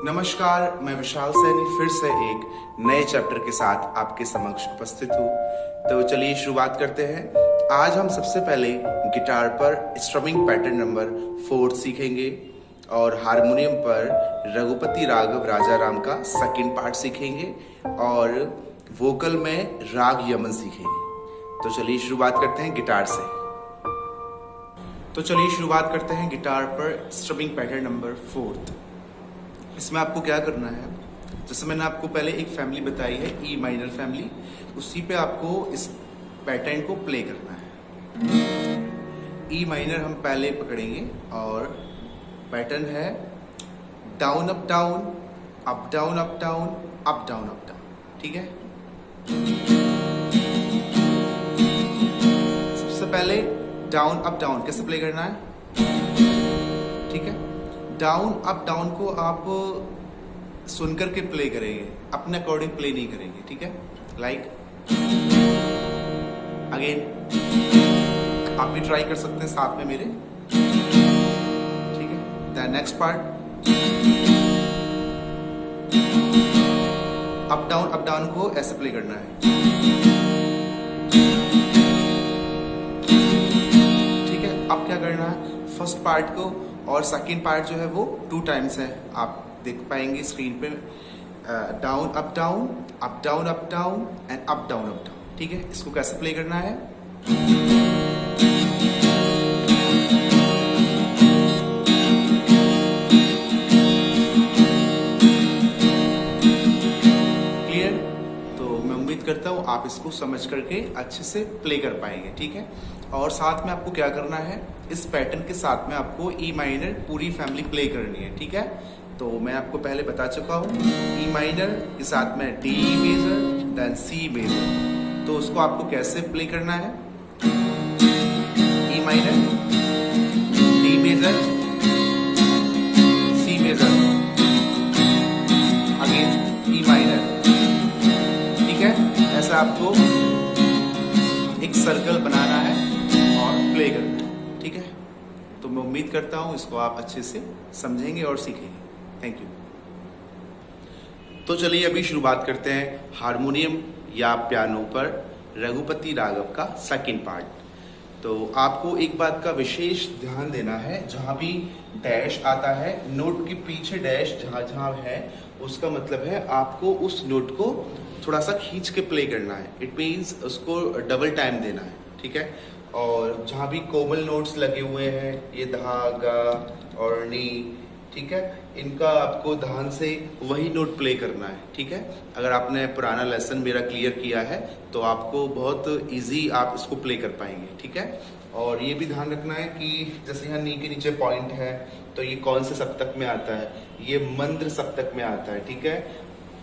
नमस्कार, मैं विशाल सैनी फिर से एक नए चैप्टर के साथ आपके समक्ष उपस्थित हूँ। तो चलिए शुरुआत करते हैं। आज हम सबसे पहले गिटार पर स्ट्रमिंग पैटर्न नंबर 4 सीखेंगे और हारमोनियम पर रघुपति राघव राजा राम का सेकंड पार्ट सीखेंगे और वोकल में राग यमन सीखेंगे। तो चलिए शुरुआत करते हैं गिटार से। तो चलिए शुरुआत करते हैं गिटार पर स्ट्रमिंग पैटर्न नंबर 4। इसमें आपको क्या करना है, जैसे मैंने आपको पहले एक फैमिली बताई है ई माइनर फैमिली, उसी पे आपको इस पैटर्न को प्ले करना है। ई माइनर हम पहले पकड़ेंगे और पैटर्न है down up down, up down up down, up down up down. ठीक है, सबसे पहले डाउन अप डाउन कैसे प्ले करना है। ठीक है, डाउन अप डाउन को आप सुनकर के प्ले करेंगे, अपने अकॉर्डिंग प्ले नहीं करेंगे। ठीक है, लाइक अगेन आप भी ट्राई कर सकते हैं साथ में मेरे। ठीक है, the next part up down को ऐसे प्ले करना है। ठीक है, अब क्या करना है, फर्स्ट पार्ट को और सेकेंड पार्ट जो है वो 2 टाइम्स है, आप देख पाएंगे स्क्रीन पे। Down up down, up down up down and up down up down. ठीक है, इसको कैसे प्ले करना है। क्लियर? तो मैं उम्मीद करता हूँ आप इसको समझ करके अच्छे से प्ले कर पाएंगे। ठीक है, और साथ में आपको क्या करना है, इस पैटर्न के साथ में आपको ई माइनर पूरी फैमिली प्ले करनी है। ठीक है, तो मैं आपको पहले बता चुका हूँ, ई माइनर के साथ में D major then C major. तो उसको आपको कैसे प्ले करना है, E minor, D major, C major, again E minor. ठीक है, ऐसा आपको एक सर्कल बनाना है और प्ले करना है। ठीक है, तो मैं उम्मीद करता हूं इसको आप अच्छे से समझेंगे और सीखेंगे। Thank you. तो चलिए अभी शुरुआत करते हैं हारमोनियम या पियानो पर रघुपति राघव का सेकंड पार्ट। तो आपको एक बात का विशेष ध्यान देना है, जहां भी डैश आता है, नोट के पीछे डैश जहां जहां है, उसका मतलब है आपको उस नोट को थोड़ा सा खींच के प्ले करना है। इट मीन्स उसको डबल टाइम देना है। ठीक है, और जहाँ भी कोमल नोट्स लगे हुए हैं, ये धागा और नी, ठीक है, इनका आपको ध्यान से वही नोट प्ले करना है। ठीक है, अगर आपने पुराना लेसन मेरा क्लियर किया है तो आपको बहुत इजी आप इसको प्ले कर पाएंगे। ठीक है, और ये भी ध्यान रखना है कि जैसे यहाँ नी के नीचे पॉइंट है, तो ये कौन से सप्तक में आता है, ये मंद्र सप्तक में आता है। ठीक है,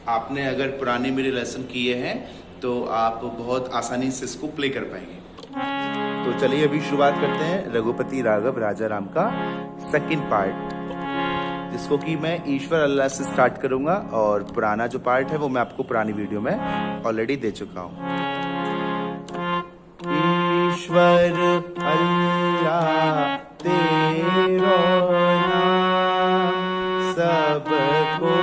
आपने अगर पुराने मेरे लेसन किए हैं तो आप बहुत आसानी से इसको प्ले कर पाएंगे। तो चलिए अभी शुरुआत करते हैं रघुपति राघव राजा राम का सेकंड पार्ट, जिसको कि मैं ईश्वर अल्लाह से स्टार्ट करूंगा और पुराना जो पार्ट है वो मैं आपको पुरानी वीडियो में ऑलरेडी दे चुका हूं। ईश्वर अल्लाह तेरो नाम, सबको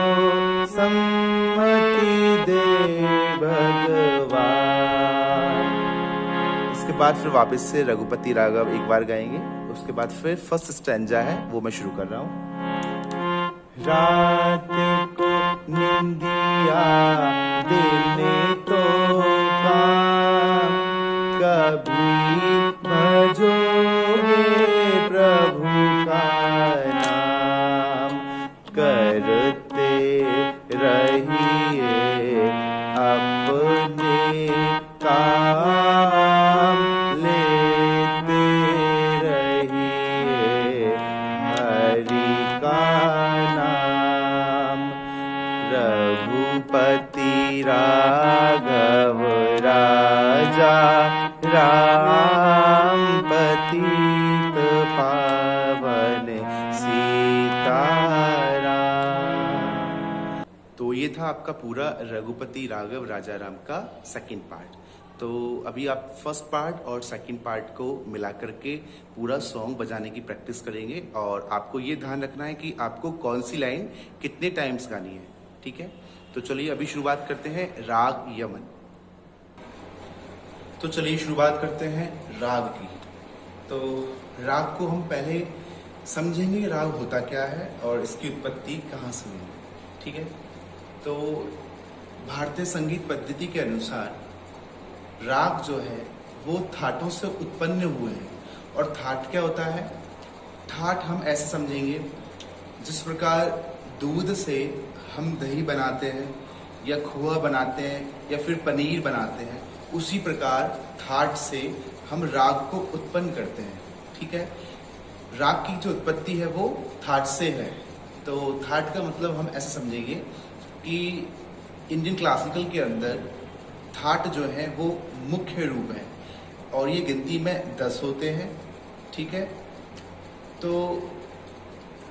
सम्मति दे भगवान। इसके बाद फिर वापस से रघुपति राघव एक बार गाएंगे, उसके बाद फिर फर्स्ट स्टैंजा है वो मैं शुरू कर रहा हूँ। रात को निंदिया दिन तो काम, कभी भजोगे प्रभु का नाम, करते रहिए अपने काम, लेते रहिए हरि का नाम। रघुपति राघव राजा राम, पतित पावन सीताराम। तो ये था आपका पूरा रघुपति राघव राजा राम का सेकंड पार्ट। तो अभी आप फर्स्ट पार्ट और सेकंड पार्ट को मिला करके पूरा सॉन्ग बजाने की प्रैक्टिस करेंगे और आपको ये ध्यान रखना है कि आपको कौन सी लाइन कितने टाइम्स गानी है, ठीक है। तो चलिए अभी शुरुआत करते हैं राग यमन। तो चलिए शुरुआत करते हैं राग की। तो राग को हम पहले समझेंगे राग होता क्या है और इसकी उत्पत्ति कहाँ से हुई, ठीक है। तो भारतीय संगीत पद्धति के अनुसार राग जो है वो थाटों से उत्पन्न हुए हैं। और थाट क्या होता है? ठाट हम ऐसे समझेंगे जिस प्रकार दूध से हम दही बनाते हैं या खोआ बनाते हैं या फिर पनीर बनाते हैं, उसी प्रकार थाट से हम राग को उत्पन्न करते हैं, ठीक है। राग की जो उत्पत्ति है वो थाट से है। तो थाट का मतलब हम ऐसे समझेंगे कि इंडियन क्लासिकल के अंदर थाट जो है वो मुख्य रूप है और ये गिनती में 10 होते हैं, ठीक है। तो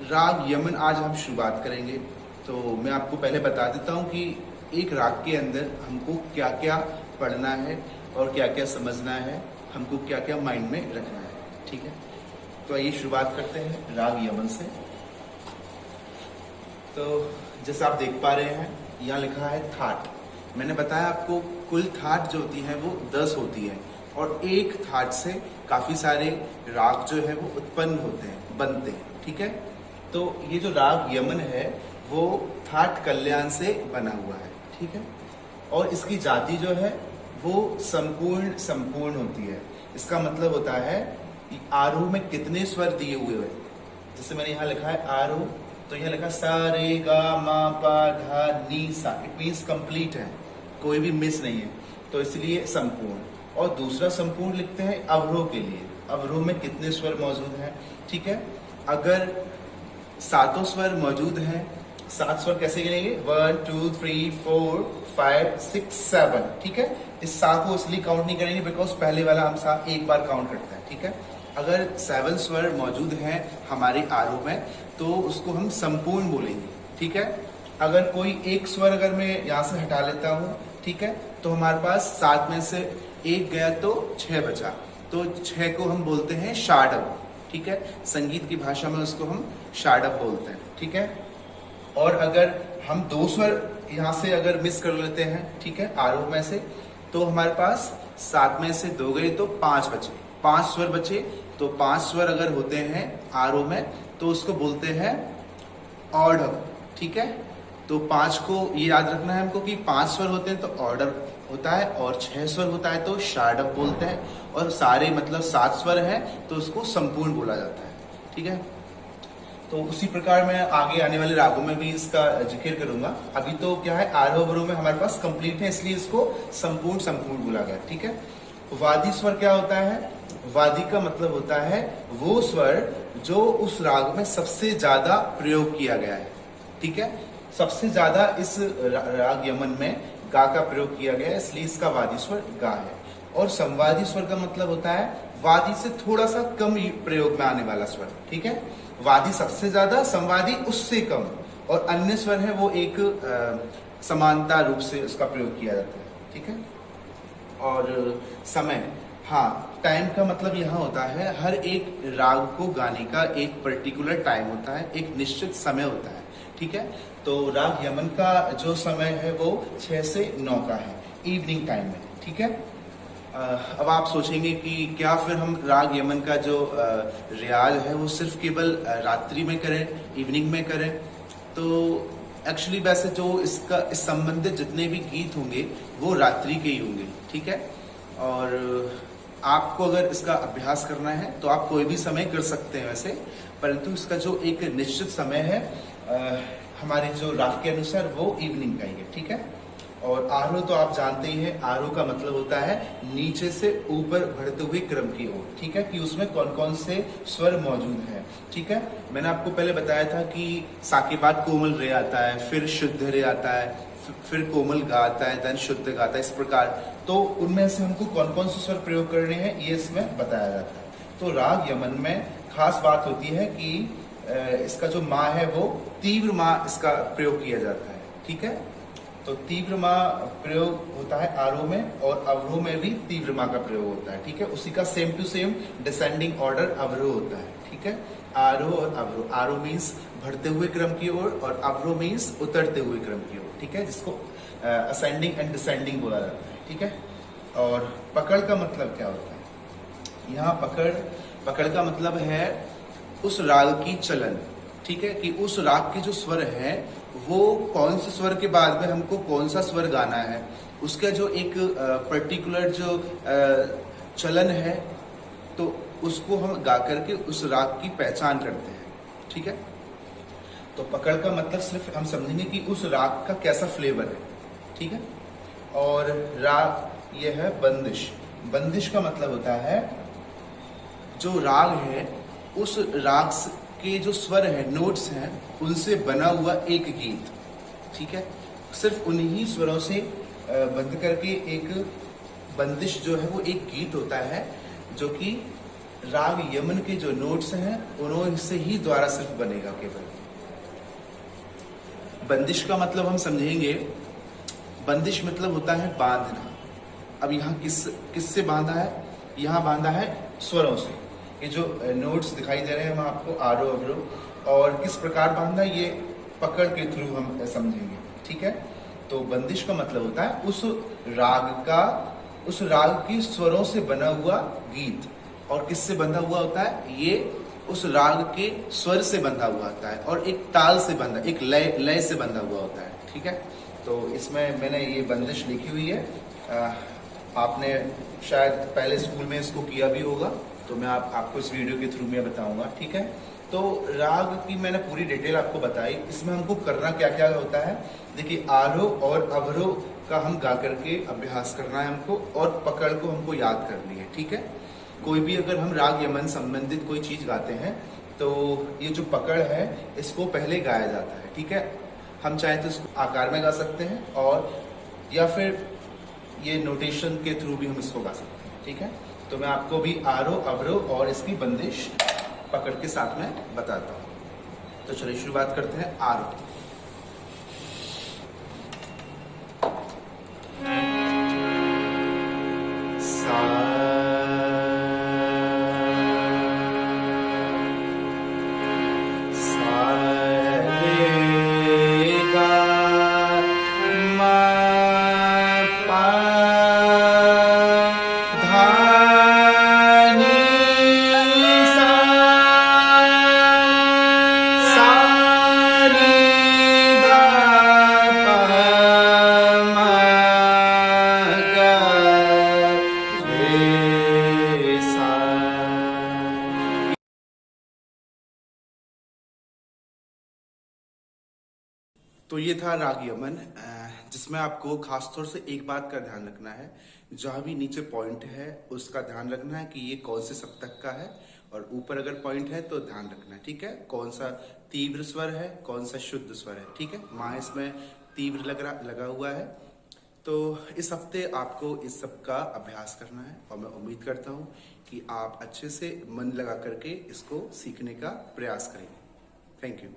राग यमन आज हम शुरुआत करेंगे। तो मैं आपको पहले बता देता हूँ कि एक राग के अंदर हमको क्या क्या पढ़ना है और क्या क्या समझना है, हमको क्या क्या माइंड में रखना है, ठीक है। तो आइए शुरुआत करते हैं राग यमन से। तो जैसे आप देख पा रहे हैं यहाँ लिखा है थाट। मैंने बताया आपको कुल थाट जो होती है वो 10 होती है और एक थाट से काफी सारे राग जो है वो उत्पन्न होते हैं, बनते हैं, ठीक है। तो ये जो राग यमन है वो थाट कल्याण से बना हुआ है, ठीक है। और इसकी जाति जो है वो संपूर्ण होती है। इसका मतलब होता है कि आरोह में कितने स्वर दिए हुए हैं। जैसे मैंने यहाँ लिखा है आरोह, तो यहाँ लिखा सा रे गा मा पा धा नी सा। इट मीन्स कंप्लीट है, कोई भी मिस नहीं है, तो इसलिए संपूर्ण। और दूसरा संपूर्ण लिखते हैं अवरोह के लिए। अवरोह में कितने स्वर मौजूद हैं, ठीक है। अगर 7 स्वर मौजूद हैं, 7 स्वर कैसे गिनेंगे? 1 2 3 4 5 6 7, ठीक है। इस 7 को इसलिए काउंट नहीं करेंगे बिकॉज पहले वाला हम 7 एक बार काउंट करते हैं, ठीक है। अगर 7 स्वर मौजूद हैं हमारे आरोह में तो उसको हम संपूर्ण बोलेंगे, ठीक है। अगर कोई एक स्वर अगर मैं यहाँ से हटा लेता हूँ, ठीक है, तो हमारे पास 7 में से एक गया तो 6 बचा, तो 6 को हम बोलते हैं षाडव, ठीक है। संगीत की भाषा में उसको हम षाडव बोलते हैं, ठीक है। और अगर हम 2 स्वर यहाँ से अगर मिस कर लेते हैं, ठीक है, आरोह में से, तो हमारे पास 7 में से 2 गए तो 5 बचे, 5 स्वर बचे। तो 5 स्वर अगर होते हैं आरोह में तो उसको बोलते हैं ऑर्डर, ठीक है। तो 5 को ये याद रखना है हमको कि 5 स्वर होते हैं तो ऑर्डर होता है और 6 स्वर होता है तो षाडव बोलते हैं और सारे मतलब 7 स्वर हैं तो उसको संपूर्ण बोला जाता है, ठीक है। तो उसी प्रकार मैं आगे आने वाले रागों में भी इसका जिक्र करूंगा। अभी तो क्या है, आरोह अवरोह में हमारे पास कंप्लीट है इसलिए इसको संपूर्ण बोला गया, ठीक है। वादी स्वर क्या होता है? वादी का मतलब होता है वो स्वर जो उस राग में सबसे ज्यादा प्रयोग किया गया है, ठीक है। सबसे ज्यादा इस राग यमन में गा का प्रयोग किया गया है इसलिए इसका वादी स्वर गा है। और संवादी स्वर का मतलब होता है वादी से थोड़ा सा कम प्रयोग में आने वाला स्वर, ठीक है। वादी सबसे ज्यादा, संवादी उससे कम, और अन्य स्वर है वो एक समानता रूप से उसका प्रयोग किया जाता है, ठीक है। और समय, हाँ, टाइम का मतलब यहाँ होता है हर एक राग को गाने का एक पर्टिकुलर टाइम होता है, एक निश्चित समय होता है, ठीक है। तो राग यमन का जो समय है वो 6 से 9 का है, इवनिंग टाइम में, ठीक है। अब आप सोचेंगे कि क्या फिर हम राग यमन का जो रियाज है वो सिर्फ केवल रात्रि में करें, इवनिंग में करें? तो एक्चुअली वैसे जो इसका इस संबंधित जितने भी गीत होंगे वो रात्रि के ही होंगे, ठीक है। और आपको अगर इसका अभ्यास करना है तो आप कोई भी समय कर सकते हैं वैसे, परंतु इसका जो एक निश्चित समय है हमारे जो राग के अनुसार वो इवनिंग का ही है, ठीक है। और आरोह तो आप जानते ही हैं, आरोह का मतलब होता है नीचे से ऊपर बढ़ते हुए क्रम की ओर, ठीक है, कि उसमें कौन कौन से स्वर मौजूद हैं, ठीक है। मैंने आपको पहले बताया था कि सा के बाद कोमल रे आता है, फिर शुद्ध रे आता है, फिर कोमल गा आता है, देन शुद्ध गा आता है, इस प्रकार। तो उनमें से हमको कौन कौन से स्वर प्रयोग करने हैं ये इसमें बताया जाता है। तो राग यमन में खास बात होती है कि इसका जो माँ है वो तीव्र माँ इसका प्रयोग किया जाता है, ठीक है। तो तीव्र मा प्रयोग होता है आरोह में और अवरोह में भी तीव्र मा का प्रयोग होता है, ठीक है। उसी का same to same descending order अवरोह होता है, ठीक है। आरोह और अवरोह, आरोह मीन्स बढ़ते हुए क्रम की ओर और अवरोह मीन्स उतरते हुए क्रम की ओर, ठीक है, जिसको असेंडिंग एंड डिसेंडिंग बोला जाता है, ठीक है। और पकड़ का मतलब क्या होता है? यहाँ पकड़ का मतलब है उस राग की चलन, ठीक है, कि उस राग के जो स्वर है वो कौन से स्वर के बाद में हमको कौन सा स्वर गाना है, उसका जो एक पर्टिकुलर जो चलन है, तो उसको हम गा करके उस राग की पहचान करते हैं, ठीक है। तो पकड़ का मतलब सिर्फ हम समझेंगे कि उस राग का कैसा फ्लेवर है, ठीक है। और राग ये है बंदिश। बंदिश का मतलब होता है जो राग है उस राग के जो स्वर है, नोट्स हैं, उनसे बना हुआ एक गीत, ठीक है। सिर्फ उन्हीं स्वरों से बंद करके एक बंदिश जो है वो एक गीत होता है जो कि राग यमन के जो नोट्स हैं उन्होंने ही द्वारा सिर्फ बनेगा केवल। बंदिश का मतलब हम समझेंगे, बंदिश मतलब होता है बांधना। अब यहाँ किससे बांधा है? यहाँ बांधा है स्वरों से। ये जो नोट्स दिखाई दे रहे हैं हम आपको, आरोह अवरोह, और किस प्रकार बांधा ये पकड़ के थ्रू हम समझेंगे, ठीक है। तो बंदिश का मतलब होता है उस राग की स्वरों से बना हुआ गीत। और किससे बंधा हुआ होता है? ये उस राग के स्वर से बंधा हुआ होता है और एक ताल से बंधा, एक लय से बंधा हुआ होता है, ठीक है। तो इसमें मैंने ये बंदिश लिखी हुई है, आपने शायद पहले स्कूल में इसको किया भी होगा, तो मैं आपको इस वीडियो के थ्रू में बताऊंगा, ठीक है। तो राग की मैंने पूरी डिटेल आपको बताई। इसमें हमको करना क्या क्या होता है, देखिए आरोह और अवरोह का हम गा करके अभ्यास करना है हमको, और पकड़ को हमको याद करनी है, ठीक है। कोई भी अगर हम राग यमन संबंधित कोई चीज गाते हैं तो ये जो पकड़ है इसको पहले गाया जाता है, ठीक है। हम चाहे तो इसको आकार में गा सकते हैं और या फिर ये नोटेशन के थ्रू भी हम इसको गा सकते हैं, ठीक है। तो मैं आपको भी आरोह अवरोह और इसकी बंदिश पकड़ के साथ में बताता हूं। तो चलिए शुरुआत करते हैं आरोह। तो ये था राग यमन, जिसमें आपको खासतौर से एक बात का ध्यान रखना है, जहां भी नीचे पॉइंट है उसका ध्यान रखना है कि ये कौन से सप्तक का है, और ऊपर अगर पॉइंट है तो ध्यान रखना है, ठीक है, कौन सा तीव्र स्वर है, कौन सा शुद्ध स्वर है, ठीक है। माँ इसमें तीव्र लगा हुआ है। तो इस हफ्ते आपको इस सब का अभ्यास करना है और मैं उम्मीद करता हूँ कि आप अच्छे से मन लगा करके इसको सीखने का प्रयास करेंगे। Thank you.